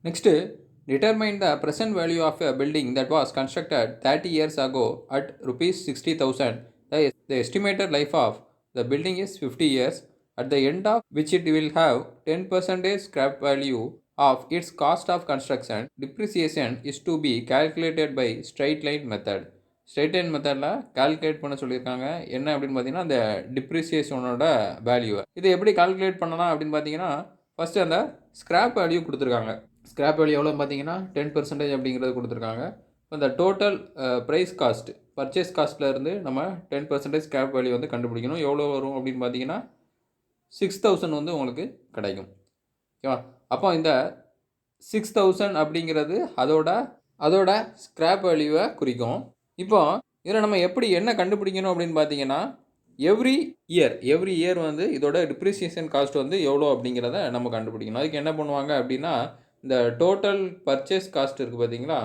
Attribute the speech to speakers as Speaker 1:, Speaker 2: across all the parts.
Speaker 1: Next, determine the present value of a building that was constructed 30 years ago at rupees 60,000. The estimated life of the building is 50 years, at the end of which it will have 10% scrap value of its cost of construction. Depreciation is to be calculated by straight line method. Straight line மெத்தடில் calculate பண்ண சொல்லியிருக்காங்க. என்ன அப்படின்னு பார்த்தீங்கன்னா, அந்த டிப்ரிசியேஷனோட வேல்யூவை இது எப்படி கால்குலேட் பண்ணலாம் அப்படின்னு பார்த்தீங்கன்னா, ஃபஸ்ட்டு அந்த ஸ்கிராப் வேல்யூ கொடுத்துருக்காங்க. ஸ்கிராப் வேல்யூ எவ்வளோ பார்த்தீங்கன்னா 10% அப்படிங்கிறது கொடுத்துருக்காங்க. இப்போ இந்த டோட்டல் ப்ரைஸ் காஸ்ட் பர்ச்சேஸ் காஸ்ட்டில் இருந்து நம்ம 10% ஸ்கிராப் வேல்யூ வந்து கண்டுபிடிக்கணும். எவ்வளோ வரும் அப்படின்னு பார்த்தீங்கன்னா 6000 வந்து உங்களுக்கு கிடைக்கும். ஓகேவா? அப்போ இந்த 6000 அப்படிங்கிறது அதோட ஸ்கிராப் வேல்யூவை குறிக்கும். இப்போ இதில் நம்ம எப்படி என்ன கண்டுபிடிக்கணும் அப்படின்னு பார்த்தீங்கன்னா, எவ்ரி இயர் வந்து இதோட டிப்ரிசியேஷன் காஸ்ட் வந்து எவ்வளோ அப்படிங்கிறத நம்ம கண்டுபிடிக்கணும். அதுக்கு என்ன பண்ணுவாங்க அப்படின்னா, இந்த டோட்டல் பர்ச்சேஸ் காஸ்ட் இருக்குது பார்த்தீங்களா,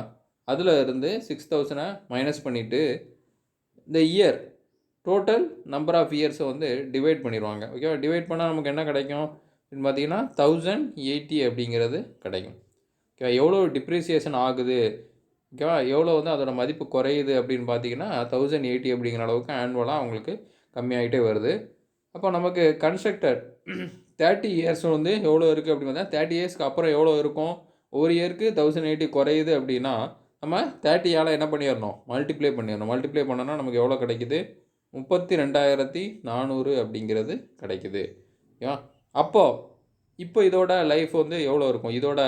Speaker 1: அதில் இருந்து 6000 மைனஸ் பண்ணிவிட்டு இந்த இயர் டோட்டல் நம்பர் ஆஃப் இயர்ஸை வந்து டிவைட் பண்ணிடுவாங்க. ஓகேவா? டிவைட் பண்ணால் நமக்கு என்ன கிடைக்கும் அப்படின்னு பார்த்தீங்கன்னா 1080 அப்படிங்கிறது கிடைக்கும். ஓகேவா? எவ்வளோ டிப்ரிசியேஷன் ஆகுது, ஓகேவா, எவ்வளோ வந்து அதோட மதிப்பு குறையுது அப்படின்னு பார்த்தீங்கன்னா 1080 அப்படிங்கிற அளவுக்கு ஆனுவலாக அவங்களுக்கு கம்மியாகிட்டே வருது. அப்போ நமக்கு கன்ஸ்ட்ரக்டட் 30 இயர்ஸ் வந்து எவ்வளோ இருக்குது அப்படின்னு பார்த்தா 30 இயர்ஸ்க்கு அப்புறம் எவ்வளோ இருக்கும், ஒரு இயருக்கு 1080 குறையுது அப்படின்னா நம்ம 30ஆல் என்ன பண்ணிடணும், மல்டிப்ளை பண்ணிடணும். மல்டிப்ளை பண்ணோன்னா நமக்கு எவ்வளோ கிடைக்குது, 32,400 அப்படிங்கிறது கிடைக்குது. ஓகேவா? இப்போ இதோட லைஃப் வந்து எவ்வளோ இருக்கும், இதோட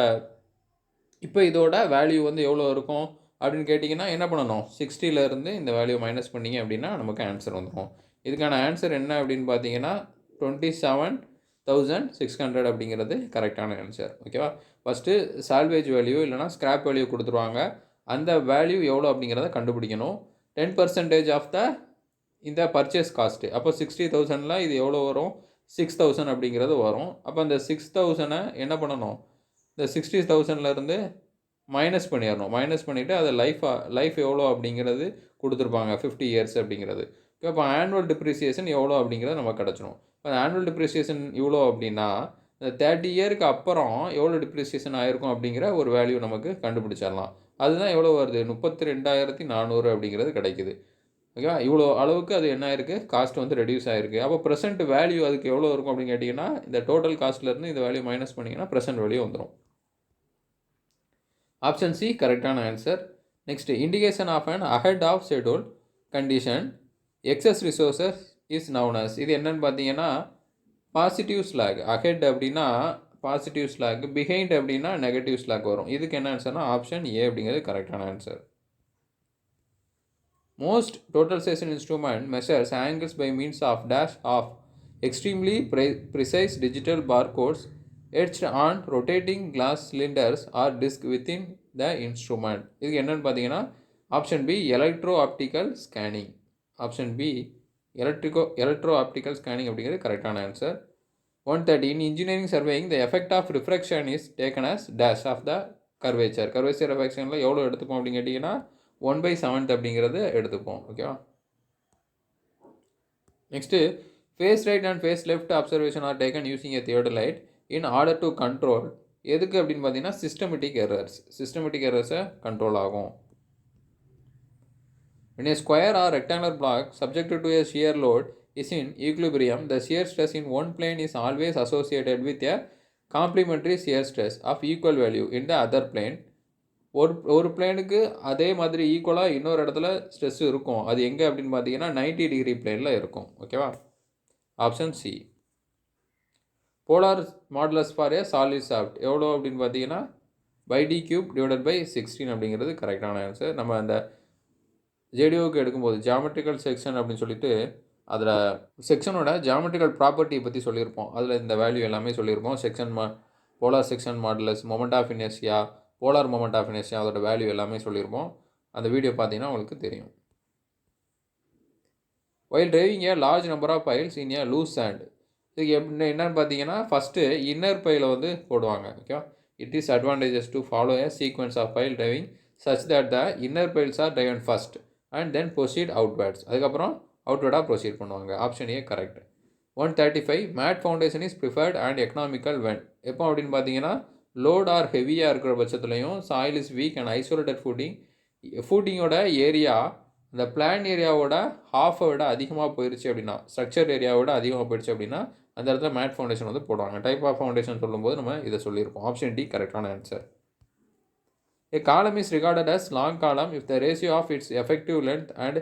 Speaker 1: வேல்யூ வந்து எவ்வளோ இருக்கும் அப்படின்னு கேட்டிங்கன்னா என்ன பண்ணணும், 60லேருந்து இந்த வேல்யூ மைனஸ் பண்ணிங்க அப்படின்னா நமக்கு ஆன்சர் வந்துடும். இதுக்கான ஆன்சர் என்ன அப்படின்னு பார்த்தீங்கன்னா 27,600 அப்படிங்கிறது கரெக்டான ஆன்சர். ஓகேவா? ஃபஸ்ட்டு சால்வேஜ் வேல்யூ இல்லைனா ஸ்கிராப் வேல்யூ கொடுத்துருவாங்க. அந்த வேல்யூ எவ்வளோ அப்படிங்கிறத கண்டுபிடிக்கணும். 10% ஆஃப் இந்த பர்ச்சேஸ் காஸ்ட்டு. அப்போ 60,000ல் இது எவ்வளோ வரும், 6,000 அப்படிங்கிறது வரும். அப்போ அந்த 6,000 என்ன பண்ணணும், இந்த 60,000லேருந்து மைனஸ் பண்ணிடணும். மைனஸ் பண்ணிவிட்டு அதை லைஃப் எவ்வளோ அப்படிங்கிறது கொடுத்துருப்பாங்க, 50 இயர்ஸ் அப்படிங்கிறது. இப்போ ஆனுவல் டிப்ரிசியேஷன் எவ்வளோ அப்படிங்கிறது நமக்கு கிடச்சிடும். இப்போ ஆனுவல் டிப்ரிசியேஷன் இவ்வளோ அப்படின்னா இந்த 30 இயருக்கு அப்புறம் எவ்வளோ டிப்ரிசியேஷன் ஆகிருக்கும் அப்படிங்கிற ஒரு வேல்யூ நமக்கு கண்டுபிடிச்சிடலாம். அதுதான் எவ்வளோ வருது, 32,400 அப்படிங்கிறது கிடைக்குது. ஓகேவா? இவ்வளோ அளவுக்கு அது என்ன ஆயிருக்கு, காஸ்ட் வந்து ரெடியூஸ் ஆகிருக்கு. அப்போ ப்ரெசென்ட் வேல்யூ அதுக்கு எவ்வளோ இருக்கும் அப்படின்னு கேட்டிங்கன்னா, இந்த டோட்டல் காஸ்ட்லேருந்து இந்த வேல்யூ மைனஸ் பண்ணிங்கன்னா ப்ரெசென்ட் வேல்யூ வந்துடும். ஆப்ஷன் சி கரெக்டான answer. Next, indication of an ahead of schedule condition excess resources is known as. இது என்னன்னு பார்த்தீங்கன்னா பாசிட்டிவ் ஸ்லாக். அஹெட் அப்படின்னா பாசிட்டிவ் ஸ்லாக், பிஹைண்ட் அப்படின்னா நெகட்டிவ் ஸ்லாக் வரும். இதுக்கு என்ன ஆன்சர்னா ஆப்ஷன் ஏ அப்படிங்கிறது கரெக்டான answer. Most totalization instrument measures angles by means of dash of extremely precise digital barcodes etched on rotating glass cylinders or disc within the instrument. இதுக்கு என்னன்னு பார்த்தீங்கன்னா option B electro optical scanning. Option B electro optical scanning அப்படிங்கிறது கரெக்டான answer. 130. In engineering surveying, the effect of refraction is taken as dash of the curvature. Curvature ரெஃப்ராக்ஷனில் எவ்வளோ எடுத்துப்போம் அப்படின்னு கேட்டிங்கன்னா 1/7 அப்படிங்கிறது எடுத்துப்போம். ஓகேவா? Next, face right and face left observation are taken using a theodolite in order to control. எதுக்கு அப்படின்னு பார்த்தீங்கன்னா சிஸ்டமேட்டிக் எரர்ஸை கண்ட்ரோல் ஆகும். When a square or rectangular block subjected to a shear load is in equilibrium, the shear stress in one plane is always associated with a complementary shear stress of equal value in the other plane. ஒரு பிளேனுக்கு அதே மாதிரி ஈக்குவலாக இன்னொரு இடத்துல stress இருக்கும். அது எங்கே அப்படின்னு பார்த்தீங்கன்னா 90 டிகிரி பிளேனில் இருக்கும். ஓகேவா? Option C. Polar modulus for A solid shaft எவ்வளோ அப்படின்னு பார்த்தீங்கன்னா /d³/16 அப்படிங்கிறது கரெக்டான ஆன்சர். நம்ம அந்த ஜேடிஓக்கு எடுக்கும்போது ஜியாமெட்ரிக்கல் செக்ஷன் அப்படின்னு சொல்லிட்டு அதில் செக்ஷனோட ஜியாமெட்ரிக்கல் ப்ராப்பர்ட்டியை பற்றி சொல்லியிருப்போம். அதில் இந்த வேல்யூ எல்லாமே சொல்லியிருப்போம். Polar section modulus, moment of inertia, polar moment of inertia, அதோட வேல்யூ எல்லாமே சொல்லியிருப்போம். அந்த வீடியோ பார்த்தீங்கன்னா உங்களுக்கு தெரியும். While driving a large number of piles in a loose sand. இதுக்கு என்னன்னு பார்த்தீங்கன்னா ஃபஸ்ட்டு இன்னர் பைலை வந்து போடுவாங்க. ஓகேவா? It is advantageous to follow a sequence of pile driving such that the inner piles are driven first and then proceed outwards. அதுக்கப்புறம் அவுட்வேர்டாக proceed பண்ணுவாங்க. Option A correct. 135. Mat foundation is preferred and economical when. எப்போ அப்படின்னு பார்த்தீங்கன்னா load are ஹெவியாக இருக்கிற பட்சத்துலையும் soil is weak and isolated ஃபூட்டிங்கோட ஏரியா இந்த பிளான் ஏரியாவோட ஹாஃபை விட அதிகமாக போயிடுச்சு அப்படின்னா, ஸ்ட்ரக்சர் ஏரியாவோட அதிகமாக போயிடுச்சு அப்படின்னா அந்த இடத்துல மேட் ஃபவுண்டேஷன் வந்து போடுவாங்க. டைப் ஆஃப் ஃபவுண்டேஷன் சொல்லும்போது நம்ம இதை சொல்லியிருப்போம். ஆப்ஷன் டி கரெக்டான answer. A column is regarded as long column if the ratio of its effective length and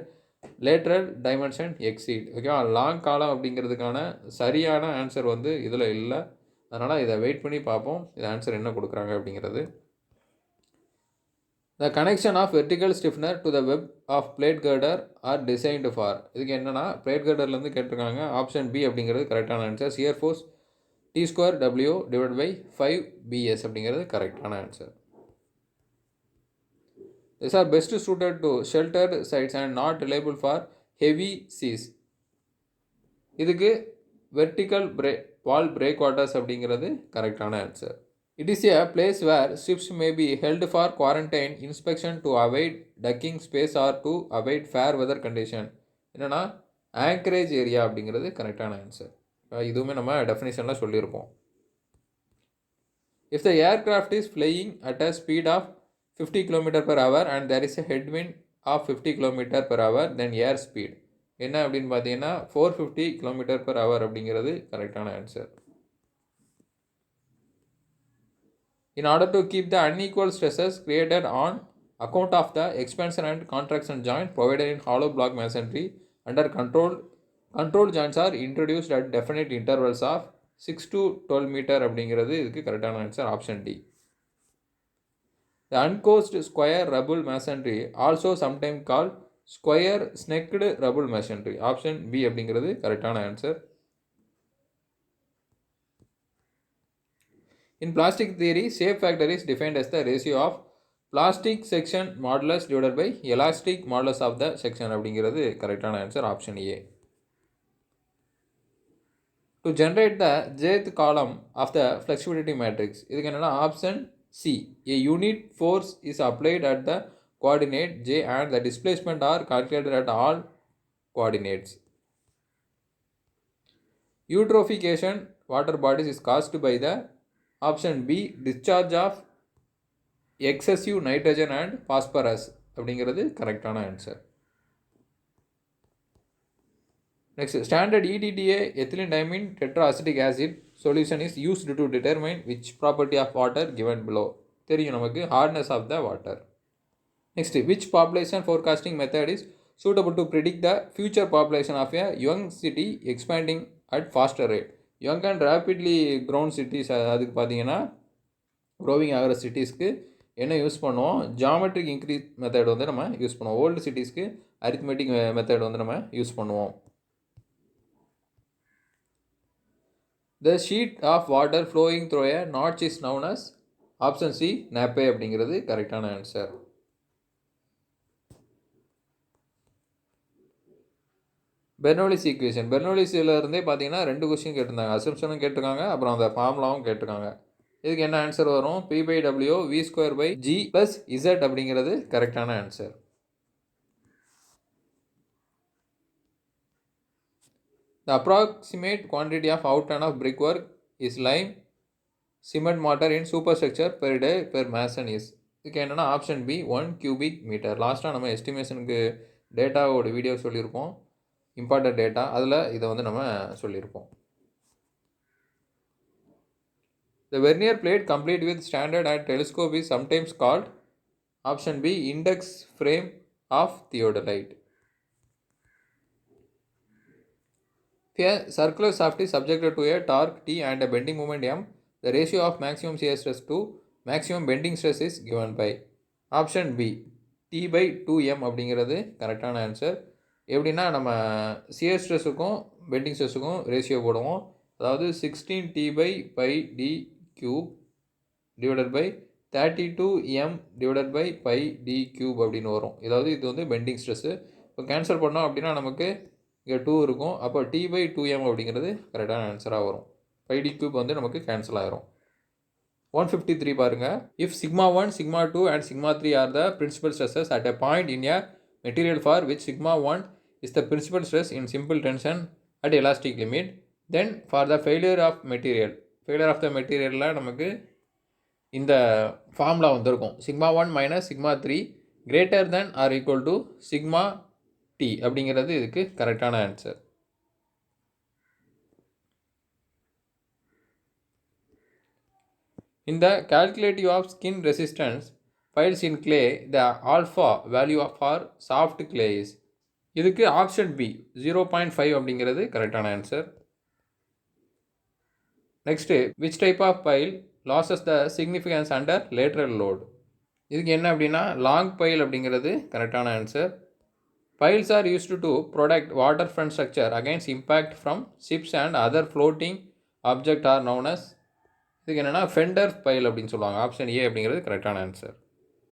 Speaker 1: lateral dimension exceed. ஓகேவா, லாங் காலம் அப்படிங்கிறதுக்கான சரியான ஆன்சர் வந்து இதில் இல்லை. அதனால் இதை வெயிட் பண்ணி பார்ப்போம் இது ஆன்சர் என்ன கொடுக்குறாங்க அப்படிங்கிறது. The connection of vertical stiffener to the web of plate girder are designed for. இதுக்கு என்னன்னா plate girderலேருந்து கேட்டிருக்காங்க. ஆப்ஷன் பி அப்படிங்கிறது கரெக்டான answer. Shear force T2W divided by 5BS அப்படிங்கிறது கரெக்டான answer. These are best suited to sheltered sites and not reliable for heavy seas. இதுக்கு vertical wall breakwaters அப்படிங்கிறது கரெக்டான answer. It is a place where ships may be held for quarantine inspection to avoid docking space or to avoid fair weather condition. என்னன்னா anchorage area அப்படிங்கிறது கரெக்டான answer. இதுவுமே நம்ம டெஃபினேஷனில் சொல்லியிருப்போம். If the aircraft is flying at a speed of 50 km per hour and there is a headwind of 50 km per hour, then air speed என்ன அப்படின்னு பார்த்தீங்கன்னா 450 km per hour அப்படிங்கிறது கரெக்டான answer. In order to keep the unequal stresses created on account of the expansion and contraction joint provided in hollow block masonry under control joints are introduced at definite intervals of 6 to 12 meter அப்படிங்கிறது இதுக்கு கரெக்டான answer. Option D. The uncoached square rubble masonry also sometimes called square snaked rubble masonry. Option B அப்படிங்கிறது கரெக்டான answer. In plastic theory, shape factor is defined as the ratio of plastic section modulus divided by elastic modulus of the section அப்படிங்கிறது கரெக்டான answer. Option A. To generate the jth column of the flexibility matrix இதுக்கு என்னன்னா option C. A unit force is applied at the coordinate J and the displacement are calculated at all coordinates. Eutrophication water bodies is caused by the option B. discharge of excessive nitrogen and phosphorus அப்படிங்கிறது கரெக்டான answer. Next, standard EDTA ethylene diamine tetraacetic acid solution is used to determine which property of water given below. தெரியும் நமக்கு hardness of the water. Next, which population forecasting method is suitable to predict the future population of a young city expanding at faster rate? Young and rapidly grown cities அதுக்கு பார்த்தீங்கன்னா growing ஆகிற சிட்டிஸ்க்கு என்ன use பண்ணுவோம்? Geometric increase method வந்து நம்ம use பண்ணுவோம். Old சிட்டிஸ்க்கு arithmetic method வந்து நம்ம யூஸ் பண்ணுவோம். The sheet of water flowing through a notch is known as option C. nappe அப்படிங்கிறது கரெக்டான ஆன்சர். Bernoulli's equation. பெர்னோலிஸில் இருந்தே பார்த்தீங்கன்னா 2 கொஸ்டின் கேட்டிருந்தாங்க. அசம்ஷனும் கேட்டிருக்காங்க, அப்புறம் அந்த ஃபார்முலாவும் கேட்டிருக்காங்க. இதுக்கு என்ன ஆன்சர் வரும்? P/W V²/G + Z அப்படிங்கிறது கரெக்டான answer. The approximate quantity of outline of brickwork is lime cement mortar in superstructure per day per mason is. இதுக்கு என்னென்னா ஆப்ஷன் பி 1 cubic meter. லாஸ்ட்டாக நம்ம எஸ்டிமேஷனுக்கு டேட்டாவோட வீடியோ சொல்லியிருப்போம், இம்பார்ட்டன்ட் டேட்டா, அதில் இதை வந்து நம்ம சொல்லியிருப்போம். The vernier plate complete with standard and telescope is sometimes called option B. index frame of theodolite. If a circular shaft is subjected to a torque T and a bending moment M, the ratio of maximum shear stress to maximum bending stress is given by option B. T/2M அப்படிங்கிறது கரெக்டான answer. எப்படின்னா நம்ம shear ஸ்ட்ரெஸ்ஸுக்கும் bending ஸ்ட்ரெஸ்ஸுக்கும் ratio போடுவோம். அதாவது 16T/πd³ divided by 32M divided by πd³ அப்படின்னு வரும். அதாவது இது வந்து பெண்டிங் ஸ்ட்ரெஸ்ஸு. இப்போ கேன்சல் பண்ணோம் அப்படின்னா நமக்கு இங்கே 2 இருக்கும். அப்போ T/2M அப்படிங்கிறது கரெக்டான ஆன்சராக வரும். πd³ வந்து நமக்கு கேன்சல் ஆகிரும். 153 பாருங்கள். If σ1, σ2 and σ3 are the principal stresses at a point in a material for which σ1 is the principal stress in simple tension at elastic limit, then for the failure of the material நமக்கு இந்த formula வந்திருக்கும். Sigma 1 minus sigma 3 greater than or equal to sigma T அப்படிங்கிறது இதுக்கு கரெக்டான answer. In the calculative of skin resistance files in clay, the alpha value of our soft clay is. இதுக்கு option B 0.5 அப்படிங்கிறது கரெக்டான answer. Next which type of pile loses the significance under lateral load. இதுக்கு என்ன அப்படின்னா long pile அப்படிங்கிறது கரெக்டான answer. Piles are used to protect water front structure against impact from ships and other floating object are known as. இதுக்கு என்னென்னா fender file அப்படின்னு சொல்லுவாங்க. Option A அப்படிங்கிறது கரெக்டான ஆன்சர்.